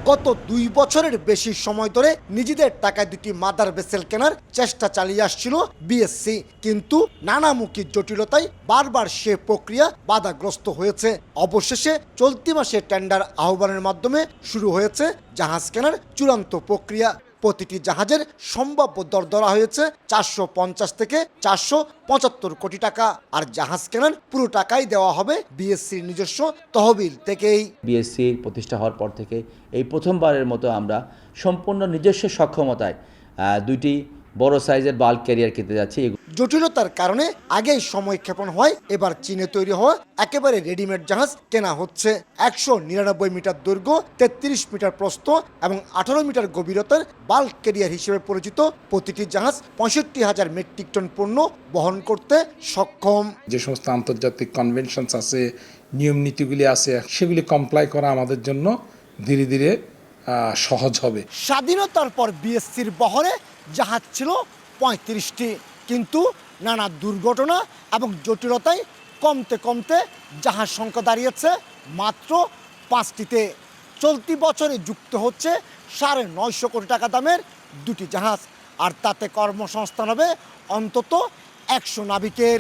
গত 2 বছরের বেশি সময় ধরে নিজেদের টাকায় দুটি মাদার ভেসেল কেনার চেষ্টা চালিয়ে আসছিল বিএসসি, কিন্তু নানামুখী জটিলতায় বারবার সে প্রক্রিয়া বাধাগ্রস্ত হয়েছে। অবশেষে চলতি মাসে টেন্ডার আহ্বানের মাধ্যমে শুরু হয়েছে জাহাজ কেনার চূড়ান্ত প্রক্রিয়া। প্রতিটি জাহাজের সম্ভাব্য দর ধরা হয়েছে 450 থেকে 475 কোটি টাকা, আর জাহাজ কেনার পুরো টাকাই দেওয়া হবে বিএসসির নিজস্ব তহবিল থেকেই। বিএসসির প্রতিষ্ঠা হওয়ার পর থেকে এই প্রথমবারের মতো আমরা সম্পূর্ণ নিজস্ব সক্ষমতায় দুইটি বড় সাইজের বাল্ক ক্যারিয়ার কিনতে যাচ্ছি। জটিলতার কারণে আগেই সময়ক্ষেপণ হয়, এবার চীনে তৈরি হওয়া একেবারে রেডিমেড জাহাজ কেনা হচ্ছে। 199 মিটার দৈর্ঘ্য, 33 মিটার প্রস্থ এবং 18 মিটার গভীরতার বাল্ক ক্যারিয়ার হিসেবে পরিচিত প্রতিটি জাহাজ 65,000 মেট্রিক টন পণ্য বহন করতে সক্ষম। যে সমস্ত আন্তর্জাতিক কনভেনশনস আছে, নিয়ম নীতিগুলি আছে, সেগুলি কমপ্লাই করা আমাদের জন্য ধীরে ধীরে সহজ হবে। স্বাধীনতার পর বিএসসির বহরে জাহাজ ছিল 35টি, কিন্তু নানা দুর্ঘটনা এবং জটিলতায় কমতে কমতে জাহাজ সংখ্যা দাঁড়িয়েছে মাত্র 5টিতে। চলতি বছরে যুক্ত হচ্ছে 950 কোটি টাকা দামের দুটি জাহাজ, আর তাতে কর্মসংস্থান হবে অন্তত 100 নাবিকের।